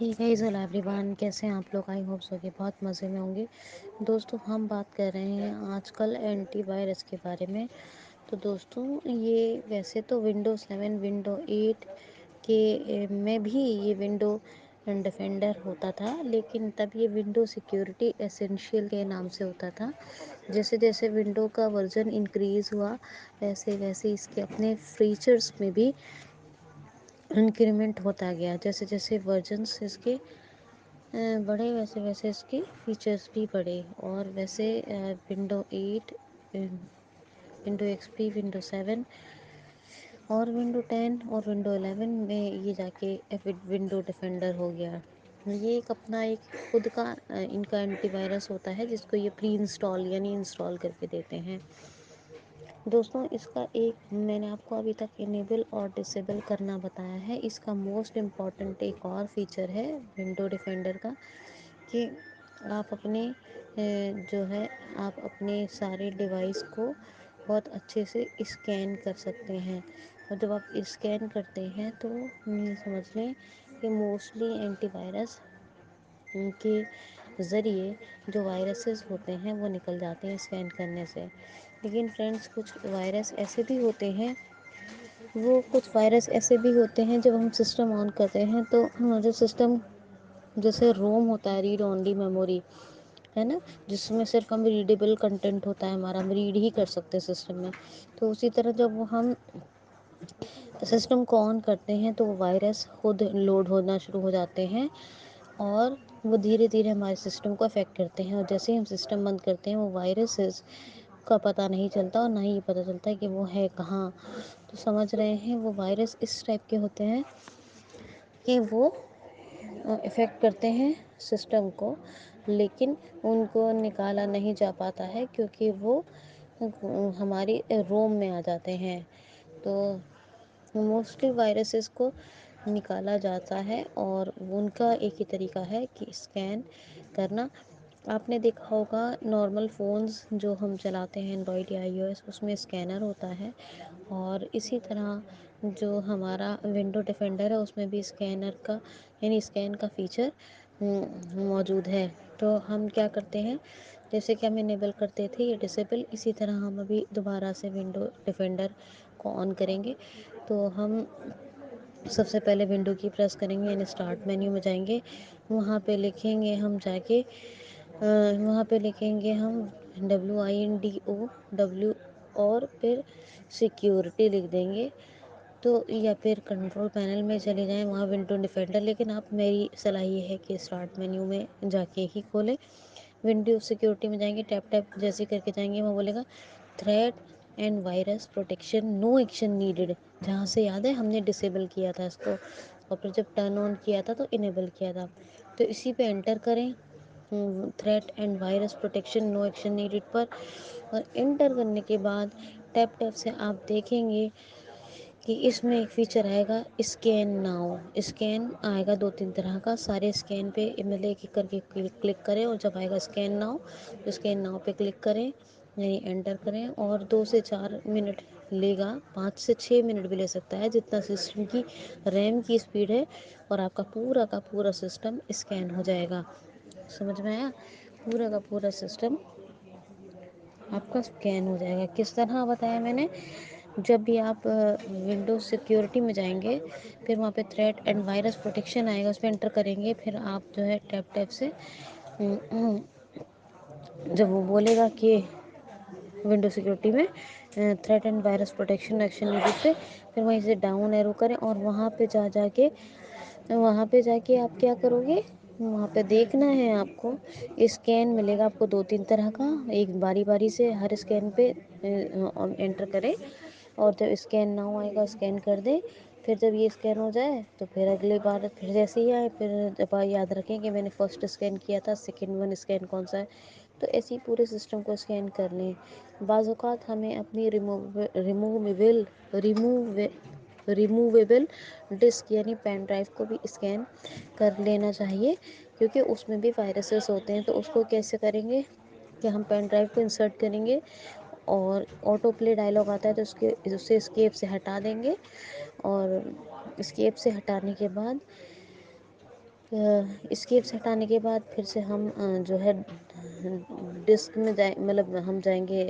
ہی guys every one, کیسے ہیں آپ لوگ؟ آئی ہوپ سو کہ بہت مزے میں ہوں گے۔ دوستوں، ہم بات کر رہے ہیں آج کل اینٹی وائرس کے بارے میں۔ تو دوستوں، یہ ویسے تو ونڈو 7 ونڈو 8 کے میں بھی یہ ونڈو ڈیفینڈر ہوتا تھا، لیکن تب یہ ونڈو سیکیورٹی ایسینشیل کے نام سے ہوتا تھا۔ جیسے جیسے ونڈو کا ورژن انکریز ہوا، ویسے ویسے اس کے اپنے فیچرز میں بھی انکریمنٹ ہوتا گیا۔ جیسے جیسے ورژنس اس کے بڑھے، ویسے ویسے اس کے فیچرز بھی بڑھے، اور ویسے ونڈو 8، ونڈو ایکس پی، ونڈو 7 اور ونڈو 10 اور ونڈو 11 میں یہ جا کے ونڈو ڈیفینڈر ہو گیا۔ یہ ایک اپنا ایک خود کا ان کا اینٹی وائرس ہوتا ہے، جس کو یہ پری انسٹال یعنی انسٹال کر کے دیتے ہیں۔ دوستوں، اس کا ایک میں نے آپ کو ابھی تک انیبل اور ڈسیبل کرنا بتایا ہے۔ اس کا موسٹ امپورٹنٹ ایک اور فیچر ہے ونڈو ڈیفینڈر کا، کہ آپ اپنے جو ہے آپ اپنے سارے ڈیوائس کو بہت اچھے سے اسکین کر سکتے ہیں۔ اور جب آپ اسکین کرتے ہیں تو یہ سمجھ لیں کہ موسٹلی اینٹی وائرس کے ذریعے جو وائرسز ہوتے ہیں وہ نکل جاتے ہیں اسکین کرنے سے۔ لیکن فرینڈس، کچھ وائرس ایسے بھی ہوتے ہیں جب ہم سسٹم آن کرتے ہیں تو جو سسٹم جیسے روم ہوتا ہے، ریڈ اونلی میموری ہے نا، جس میں صرف ہم ریڈیبل کنٹینٹ ہوتا ہے ہمارا، ہم ریڈ ہی کر سکتے ہیں سسٹم میں۔ تو اسی طرح جب ہم سسٹم کو آن کرتے ہیں تو وہ وائرس خود لوڈ ہونا شروع ہو جاتے ہیں، اور وہ دھیرے دھیرے ہمارے سسٹم کو افیکٹ کرتے ہیں۔ اور جیسے ہی ہم سسٹم بند کرتے ہیں، وہ وائرسز کا پتہ نہیں چلتا، اور نہ ہی یہ پتہ چلتا ہے کہ وہ ہے کہاں۔ تو سمجھ رہے ہیں، وہ وائرس اس ٹائپ کے ہوتے ہیں کہ وہ افیکٹ کرتے ہیں سسٹم کو، لیکن ان کو نکالا نہیں جا پاتا ہے، کیونکہ وہ ہماری روم میں آ جاتے ہیں۔ تو موسٹلی وائرسز کو نکالا جاتا ہے، اور ان کا ایک ہی طریقہ ہے کہ اسکین کرنا۔ آپ نے دیکھا ہوگا نارمل فونز جو ہم چلاتے ہیں، اینڈرائڈ یا آئی او ایس، اس میں اسکینر ہوتا ہے، اور اسی طرح جو ہمارا ونڈو ڈیفینڈر ہے اس میں بھی اسکینر کا یعنی اسکین کا فیچر موجود ہے۔ تو ہم کیا کرتے ہیں، جیسے کہ ہم انیبل کرتے تھے یہ ڈسیبل، اسی طرح ہم ابھی دوبارہ سے ونڈو ڈیفینڈر کو آن کریں گے۔ تو ہم سب سے پہلے ونڈو کی پریس کریں گے، یعنی اسٹارٹ مینیو میں جائیں گے، وہاں پہ لکھیں گے ہم WINDO اور پھر سیکیورٹی لکھ دیں گے۔ تو یا پھر کنٹرول پینل میں چلے جائیں، وہاں ونڈو ڈیفینڈر، لیکن آپ میری صلاح یہ ہے کہ اسٹارٹ مینیو میں جا کے ہی کھولیں۔ ونڈو سیکیورٹی میں جائیں گے، ٹیپ ٹیپ جیسے کر کے جائیں گے، وہاں بولے گا threat and virus protection, no action needed, جہاں سے یاد ہے ہم نے ڈسیبل کیا تھا اس کو، اور پھر جب ٹرن آن کیا تھا تو انیبل کیا تھا۔ تو اسی پہ انٹر کریں، threat and virus protection, no action needed پر، اور انٹر کرنے کے بعد ٹیپ ٹیپ سے آپ دیکھیں گے کہ اس میں ایک فیچر آئے گا اسکین ناؤ۔ اسکین آئے گا 2-3 طرح کا، سارے اسکین پہ مطلب ایک ایک کر کے کلک کریں، اور جب آئے گا اسکین ناؤ تو اسکین ناؤ پہ کلک کریں، یعنی انٹر کریں، اور 2 سے 4 منٹ لے گا، 5 سے 6 منٹ بھی لے سکتا ہے، جتنا سسٹم کی ریم کی اسپیڈ ہے، اور آپ کا پورا سسٹم اسکین ہو جائے گا۔ سمجھ میں آیا؟ پورا کا پورا سسٹم آپ کا اسکین ہو جائے گا۔ کس طرح بتایا میں نے؟ جب بھی آپ ونڈوز سیکیورٹی میں جائیں گے، پھر وہاں پہ تھریٹ اینڈ وائرس پروٹیکشن آئے گا، اس پہ انٹر کریں گے، پھر آپ جو ہے ٹیپ ٹیپ سے جب وہ بولے گا کہ ونڈو سیکیورٹی میں threat and virus protection action needed پہ، پھر وہیں سے ڈاؤن ایرو کریں، اور وہاں پہ جا کے آپ کیا کرو گے، وہاں پہ دیکھنا ہے آپ کو اسکین ملے گا آپ کو 2-3 طرح کا، ایک باری باری سے ہر اسکین پہ انٹر کریں، اور جب اسکین ناؤ آئے گا اسکین کر دیں۔ پھر جب یہ اسکین ہو جائے تو پھر اگلی بار پھر جیسے ہی آئے، پھر جب یاد رکھیں کہ میں نے فرسٹ اسکین کیا تھا، سیکنڈ ون اسکین کون سا ہے، تو ایسے ہی پورے سسٹم کو اسکین کر لیں۔ بعض اوقات ہمیں اپنی ریموویبل ڈسک یعنی پین ڈرائیو کو بھی اسکین کر لینا چاہیے، کیونکہ اس میں بھی وائرسز ہوتے ہیں۔ تو اس کو کیسے کریں گے کہ ہم پین ڈرائیو کو انسرٹ کریں گے، اور آٹو پلے ڈائلاگ آتا ہے تو اسے اسکیپ سے ہٹا دیں گے، اور اسکیپ سے ہٹانے کے بعد اسکیپ سے ہٹانے کے بعد پھر سے ہم جو ہے ڈسک میں جائیں، مطلب ہم جائیں گے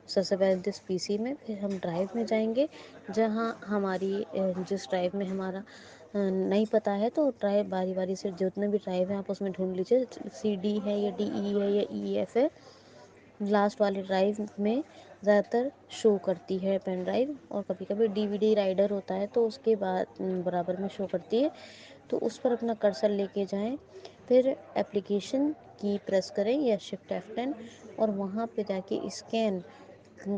سب سے پہلے ڈسک پی سی میں، پھر ہم ڈرائیو میں جائیں گے، جہاں ہماری جس ڈرائیو میں ہمارا نہیں پتہ ہے تو ڈرائیو باری باری سے جتنے بھی ڈرائیو ہیں آپ اس میں ڈھونڈ لیجیے، سی ڈی ہے یا ڈی ای ہے یا ای ایف ہے۔ لاسٹ والی ڈرائیو میں زیادہ تر شو کرتی ہے پین ڈرائیو، اور کبھی کبھی ڈی وی ڈی رائڈر ہوتا ہے تو اس کے بعد برابر میں شو کرتی ہے، تو اس پر اپنا کرسر لے کے جائیں، پھر اپلیکیشن کی پریس کریں یا شفٹ F10 اور وہاں پہ جا کے اسکین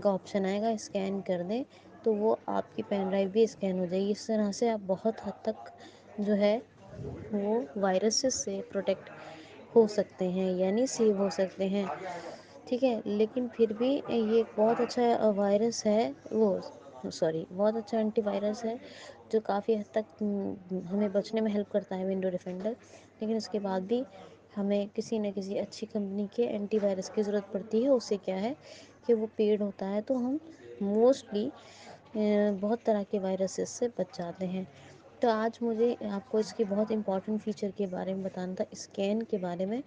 کا آپشن آئے گا، اسکین کر دیں تو وہ آپ کی پین ڈرائیو بھی اسکین ہو جائے گی۔ اس طرح سے آپ بہت حد تک جو ہے وہ وائرسز سے پروٹیکٹ ہو سکتے ہیں، یعنی سیو ہو سکتے ہیں، ٹھیک ہے۔ لیکن پھر بھی یہ بہت اچھا وائرس ہے، بہت اچھا اینٹی وائرس ہے جو کافی حد تک ہمیں بچنے میں ہیلپ کرتا ہے ونڈو ڈیفینڈر، لیکن اس کے بعد بھی ہمیں کسی نہ کسی اچھی کمپنی کے اینٹی وائرس کی ضرورت پڑتی ہے۔ اس سے کیا ہے کہ وہ پیڈ ہوتا ہے تو ہم موسٹلی بہت طرح کے وائرسز سے بچ جاتے ہیں۔ تو آج مجھے آپ کو اس کے بہت امپورٹنٹ فیچر کے بارے میں بتانا تھا، اسکین کے بارے میں۔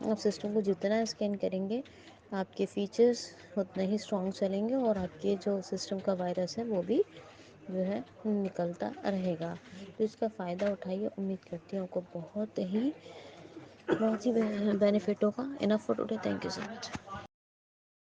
آپ سسٹم کو جتنا اسکین کریں گے آپ کے فیچرز اتنے ہی اسٹرانگ چلیں گے، اور آپ کے جو سسٹم کا وائرس ہے وہ بھی جو ہے نکلتا رہے گا۔ تو اس کا فائدہ اٹھائیے، امید کرتی ہوں آپ کو بہت ہی بینیفٹ ہوگا۔ Enough for today, thank you so much.